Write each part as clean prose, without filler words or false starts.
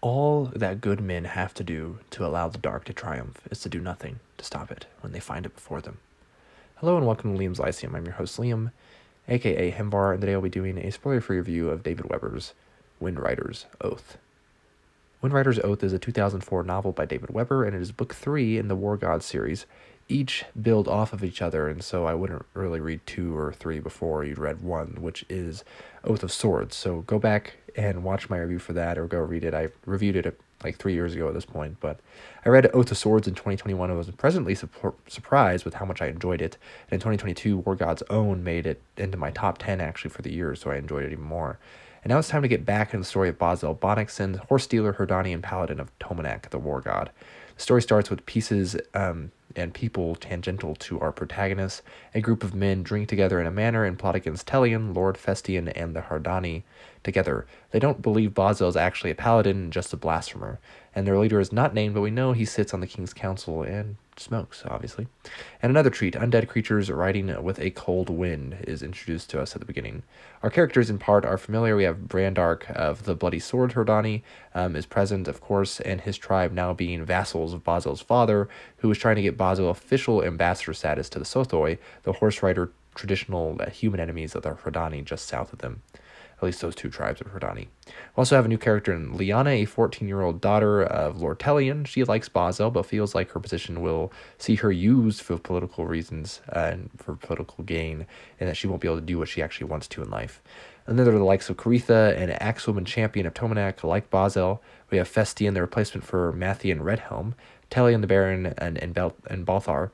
All that good men have to do to allow the dark to triumph is to do nothing to stop it when they find it before them. Hello and welcome to Liam's Lyceum. I'm your host Liam, aka Hembar, and today I'll be doing a spoiler-free review of David Weber's Windrider's Oath. Windrider's Oath is a 2004 novel by David Weber, and it is book 3 in the War Gods series. Each build off of each other, and so I wouldn't really read 2 or 3 before you'd read 1, which is Oath of Swords. So go back and watch my review for that, or go read it. I reviewed it like 3 years ago at this point, but I read Oath of Swords in 2021 and was pleasantly surprised with how much I enjoyed it. And in 2022, War God's Own made it into my top 10 actually for the year, so I enjoyed it even more. And now it's time to get back into the story of Bozel Bonnickson, horse dealer, Herdani, and paladin of Tomanak, the war god. The story starts with pieces and people tangential to our protagonist. A group of men drink together in a manor and plot against Telion, Lord Festian, and the Herdani together. They don't believe Bozel is actually a paladin, just a blasphemer. And their leader is not named, but we know he sits on the king's council and smokes, obviously. And another treat, undead creatures riding with a cold wind, is introduced to us at the beginning. Our characters, in part, are familiar. We have Brandark of the Bloody Sword Herdani is present, of course, and his tribe now being vassals of Bozel's father, who was trying to get Bozel official ambassador status to the Sothoi, the horse rider traditional human enemies of the Herdani just south of them. At least those two tribes of Herdani. We also have a new character in Liana, a 14-year-old daughter of Lord Telion. She likes Bozel, but feels like her position will see her used for political reasons and for political gain, and that she won't be able to do what she actually wants to in life. And then there are the likes of Caritha, an axwoman champion of Tomanak, like Bozel. We have Festian, the replacement for Mathian Redhelm, Telion the Baron, and Balthar.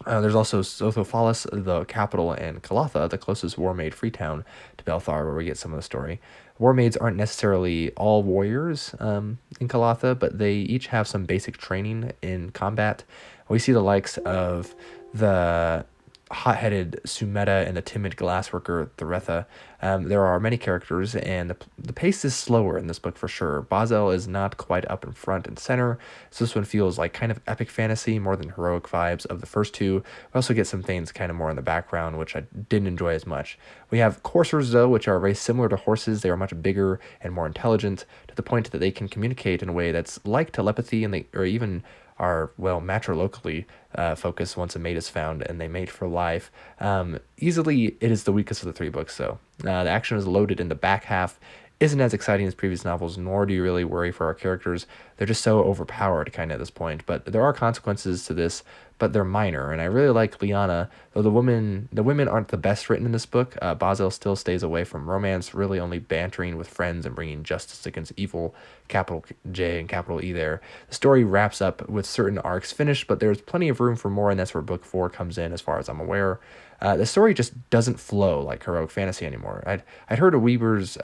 There's also Sothophalis, the capital, and Kalatha, the closest war-made free town to Belthar, where we get some of the story. War-maids aren't necessarily all warriors in Kalatha, but they each have some basic training in combat. We see the likes of the hot-headed Sumeta and the timid glassworker Thoretha. There are many characters, and the pace is slower in this book for sure. Bozel is not quite up in front and center, so this one feels like kind of epic fantasy more than heroic vibes of the first two. We also get some things kind of more in the background, which I didn't enjoy as much. We have coursers, though, which are very similar to horses. They are much bigger and more intelligent, to the point that they can communicate in a way that's like telepathy, and or even are, well, matrolocally focused once a mate is found, and they mate for life. Easily, it is the weakest of the 3 books, though. The action is loaded in the back half, isn't as exciting as previous novels, nor do you really worry for our characters. They're just so overpowered kind of at this point, but there are consequences to this, but they're minor. And I really like Liana, though the women aren't the best written in this book. Bozel still stays away from romance, really only bantering with friends and bringing justice against evil, capital J and capital E there. The story wraps up with certain arcs finished, but there's plenty of room for more, and that's where book 4 comes in, as far as I'm aware. The story just doesn't flow like heroic fantasy anymore. I'd heard of Weber's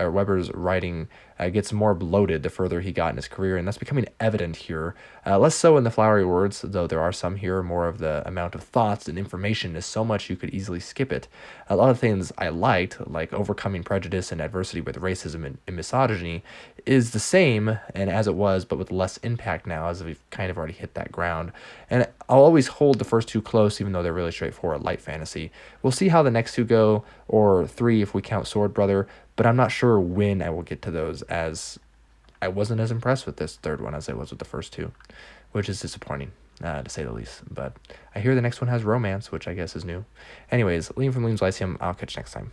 writing gets more bloated the further he got in his career, and that's becoming evident here. Less so in the flowery words, though there are some here. More of the amount of thoughts and information is so much you could easily skip it. A lot of things I liked, like overcoming prejudice and adversity with racism and misogyny, is the same and as it was, but with less impact now, as we've kind of already hit that ground. And I'll always hold the first 2 close, even though they're really straightforward light fantasy. We'll see how the next 2 go, or 3 if we count Sword Brother, but I'm not sure when I will get to those, as I wasn't as impressed with this 3rd one as I was with the first 2, which is disappointing, to say the least. But I hear the next one has romance, which I guess is new. Anyways, Liam from Liam's Lyceum, I'll catch you next time.